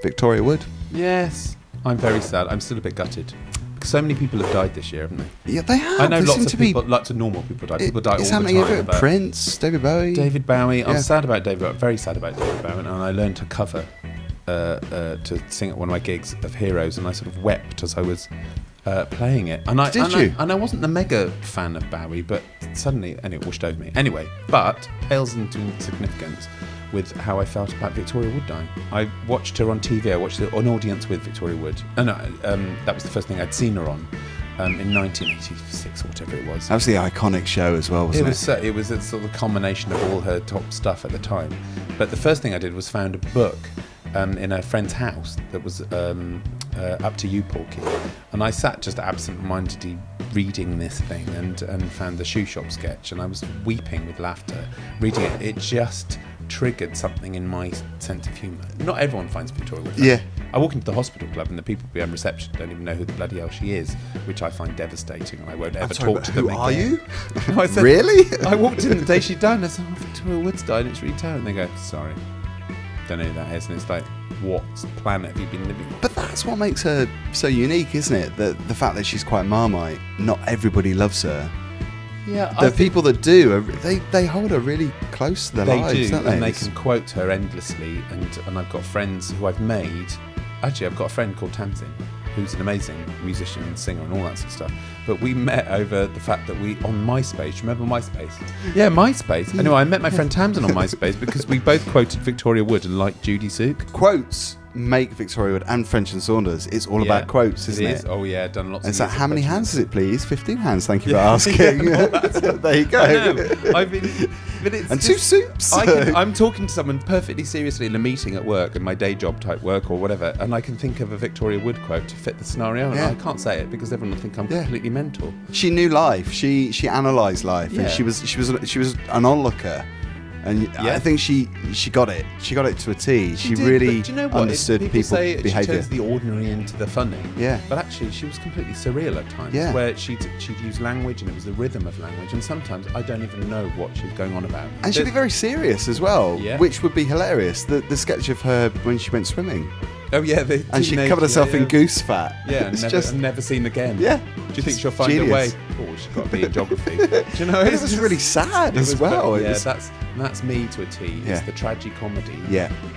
Victoria Wood. Yes. I'm very sad. I'm still a bit gutted. Because so many people have died this year, haven't they? Yeah, they have. I know They lots seem of to people, lots of normal people die. People die all the time. Prince, David Bowie. David Bowie. Yeah. I'm sad about David Bowie. Very sad about David Bowie. And I learned to cover, to sing at one of my gigs of Heroes, and I sort of wept as I was playing it. And I wasn't the mega fan of Bowie, but suddenly, and it washed over me. Anyway, but pales into insignificance with how I felt about Victoria Wood dying. I watched her on TV. I watched an audience with Victoria Wood. That was the first thing I'd seen her on. In 1986 or whatever it was. That was the iconic show as well, wasn't it? It was a sort of combination of all her top stuff at the time. But the first thing I did was found a book in a friend's house that was Up to You, Porky. And I sat just absent-mindedly reading this thing and found the shoe shop sketch, and I was weeping with laughter reading it. It just triggered something in my sense of humour. Not everyone finds Victoria Wood funny. Yeah. I walk into the hospital club and the people behind reception don't even know who the bloody hell she is, which I find devastating, and I won't ever talk to them again. Who are you? No, I said, really? I walked in the day she died and I said, Victoria Wood's died, and it's really terrible. And they go, sorry, don't know who that is. And it's like, what planet have you been living on? But that's what makes her so unique, isn't it? The fact that she's quite Marmite. Not everybody loves her. Yeah, the people that do, they hold her really close to their lives, don't they? And they can quote her endlessly. And I've got friends who I've made. Actually, I've got a friend called Tamsin, who's an amazing musician and singer and all that sort of stuff. But we met over the fact that we, on MySpace, remember MySpace? Yeah, MySpace. Anyway, I met my friend Tamsin on MySpace because we both quoted Victoria Wood and liked Judy Sook. Quotes make Victoria Wood and French and Saunders. It's all about quotes, isn't it? Oh, yeah, done lots of It's like, how many hands is it, please? 15 hands, thank you for asking. There you go. And 2 soups. I'm talking to someone perfectly seriously in a meeting at work, in my day job type work or whatever, and I can think of a Victoria Wood quote to fit the scenario, and I can't say it because everyone will think I'm completely mental. She knew life. She analysed life, and she was an onlooker. And I think she got it. She got it to a T. She really understood people's behaviour. She turns the ordinary into the funny. Yeah. But actually, she was completely surreal at times. Yeah. Where she'd use language, and it was the rhythm of language. And sometimes I don't even know what she was going on about. And she'd be very serious as well, which would be hilarious. The sketch of her when she went swimming. Oh yeah, and she covered herself in goose fat. Yeah, and never seen again. Yeah. Do you think she'll find a way? Oh, she's got to be in geography. Do you know? It was really sad as well. That's me to a T. It's the tragicomedy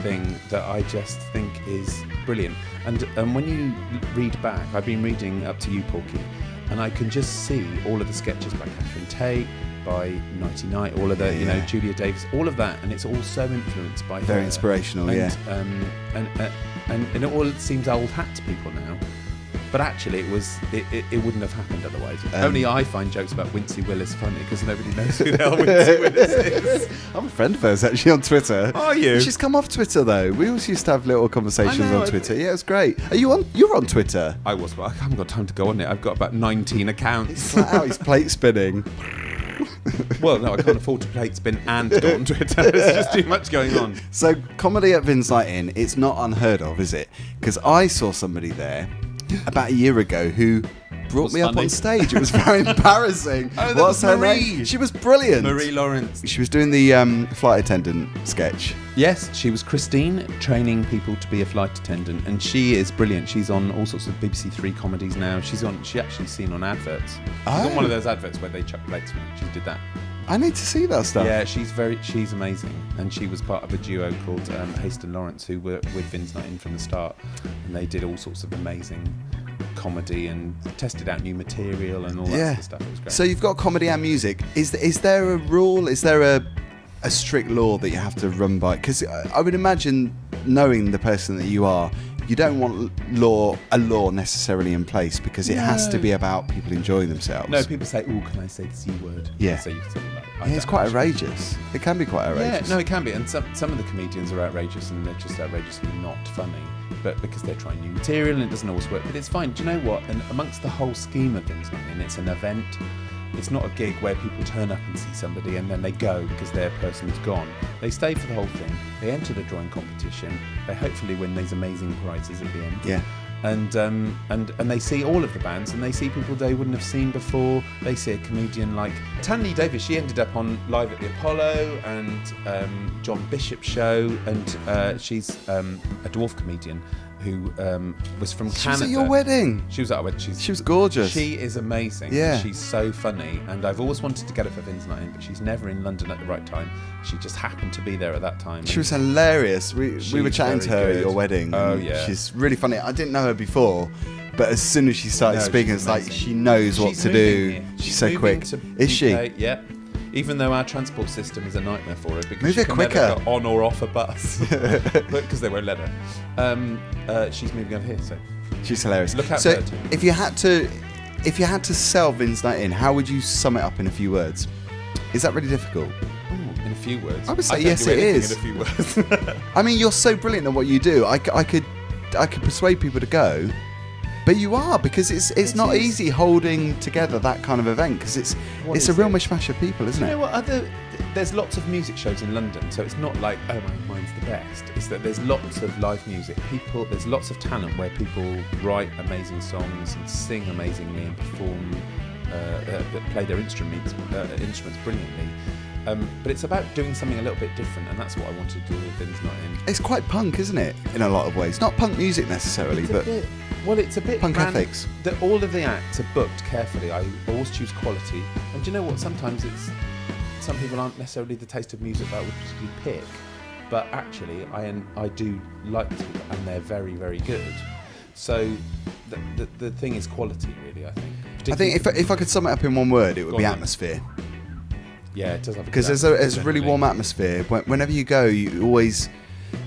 thing that I just think is brilliant. And when you read back, I've been reading Up to You, Porky, and I can just see all of the sketches by Catherine Tate, by Nighty Night, all of the Julia Davis, all of that, and it's all so influenced by very her. Inspirational, and it all seems old hat to people now, but actually it wouldn't have happened otherwise. Only I find jokes about Wincy Willis funny because nobody knows who the hell Wincy Willis is. I'm a friend of hers actually on Twitter. Are you? She's come off Twitter though. We always used to have little conversations on Twitter. Yeah, it's great. Are you on? You're on Twitter? I was, but I haven't got time to go on it. I've got about 19 accounts. He's flat out. He's plate spinning. Well, no, I can't afford to plate spin and go on Twitter. There's just too much going on. So, comedy at Vin's Night In, it's not unheard of, is it? Because I saw somebody there about a year ago who brought me up on stage. It was very embarrassing. What's her name? She was brilliant. Marie Lawrence. She was doing the flight attendant sketch. Yes, she was Christine, training people to be a flight attendant, and she is brilliant. She's on all sorts of BBC Three comedies now. She actually seen on adverts. She's on one of those adverts where they chuck plates from. She did that. I need to see that stuff. Yeah, she's amazing, and she was part of a duo called Haston Lawrence, who were with Vin's Night In from the start, and they did all sorts of amazing comedy and tested out new material and all that sort of stuff. It was great. So you've got comedy and music. Is there a rule? Is there a strict law that you have to run by? Because I would imagine, knowing the person that you are, you don't want a law necessarily in place because it has to be about people enjoying themselves. No, people say, "Oh, can I say the C word?" Yeah. So you can say that. It's quite outrageous. It can be quite outrageous. Yeah, no, it can be. And some of the comedians are outrageous, and they're just outrageously not funny. But because they're trying new material and it doesn't always work. But it's fine. Do you know what? And amongst the whole scheme of things, it's an event. It's not a gig where people turn up and see somebody and then they go because their person's gone. They stay for the whole thing. They enter the drawing competition. They hopefully win these amazing prizes at the end. Yeah. And they see all of the bands, and they see people they wouldn't have seen before. They see a comedian like Tanley Davis. She ended up on Live at the Apollo and John Bishop's show, and she's a dwarf comedian who was from Canada. She was at your wedding. She was at our wedding. She was gorgeous. She is amazing. Yeah. She's so funny, and I've always wanted to get her for Vin's Night In, but she's never in London at the right time. She just happened to be there at that time. She was hilarious. We were chatting to her at your wedding. Oh, yeah. She's really funny. I didn't know her before, but as soon as she started speaking, it's like she knows what to do. Here. She's so quick. Is she? Yeah. Even though our transport system is a nightmare for her because Move she it can quicker. never go on or off a bus because they won't let her. She's moving over here, so She's hilarious. Look out, so Bird. if you had to sell Vin's Night In, how would you sum it up in a few words? Is that really difficult? in a few words. I would say don't yes, do it anything is. In a few words. I mean, you're so brilliant at what you do. I could persuade people to go, but you are, because it's not easy holding together that kind of event, because it's a real mishmash of people, isn't it? You know what? There's lots of music shows in London, so it's not like, oh, mine's the best. It's that there's lots of live music. There's lots of talent where people write amazing songs and sing amazingly and perform, play their instruments brilliantly. But it's about doing something a little bit different, and that's what I want to do with Vin's Night In. It's quite punk, isn't it? In a lot of ways, not punk music necessarily, It's a bit punk ethics. All of the acts are booked carefully. I always choose quality, and do you know what? Sometimes some people aren't necessarily the taste of music that I would particularly pick, but actually I do like them, and they're very, very good. So the thing is quality, really. I think if I could sum it up in one word, it would be atmosphere. Yeah, it does have because there's a really warm atmosphere. Whenever you go, you always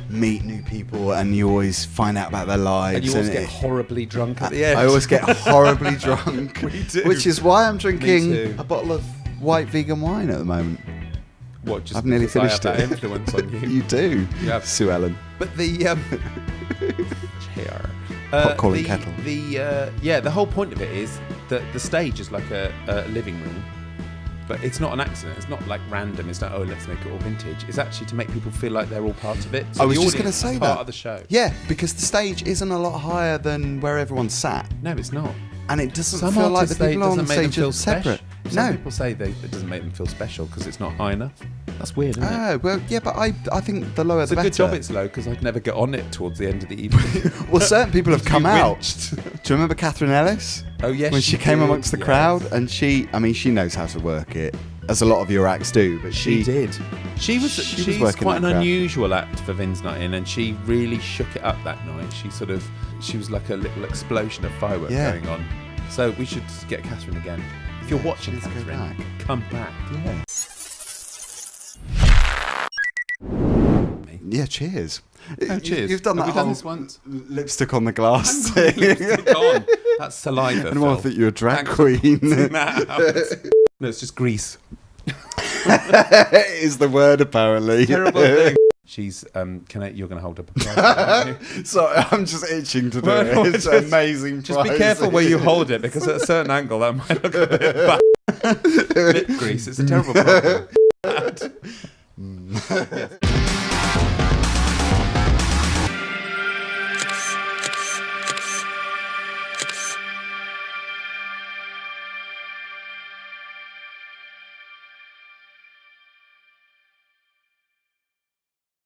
meet new people, and you always find out about their lives. And you always get horribly drunk at the end. I always get horribly drunk, We do. which is why I'm drinking a bottle of white vegan wine at the moment. What? Just I've nearly finished I have it. that influence on you. You do, Sue Ellen. But the chair. Popcorn and kettle. The whole point of it is that the stage is like a living room, but it's not an accident. It's not like random. It's not, let's make it all vintage. It's actually to make people feel like they're all part of it. So I was the just going to audience say is that. part of the show. Yeah, because the stage isn't a lot higher than where everyone sat, No, it's not. and it doesn't Some feel like artists the people it on doesn't make them stage feel are separate. special. Some people say it doesn't make them feel special because it's not high enough. That's weird, isn't it? Oh, well, yeah, but I think the lower It's the a better. good job it's low because I'd never get on it towards the end of the evening. Well, certain people have come out. Winched. Do you remember Catherine Ellis? Oh, yes. When she came did, amongst the yes. crowd, and she knows how to work it, as a lot of your acts do, but She did. She's working quite an that crowd. unusual act for Vin's Night In, and she really shook it up that night. She was like a little explosion of fireworks going on. So we should get Catherine again. If you're watching, let's go Catherine, back. come back. Yeah. Yeah, cheers. Oh, cheers. You've done Have that we done whole this once? lipstick on the glass Hang thing. on, lipstick on. That's saliva. And I Phil. thought you were a drag Thanks queen. for pointing that out. No, it's just grease. Is the word, apparently. Terrible thing. She's you're going to hold up a prize, aren't you? Sorry, I'm just itching to do Well, it. no, It's just- amazing. Just be careful where you hold it, because at a certain angle that might look a bit bad. Lip grease, it's a terrible problem. Yes.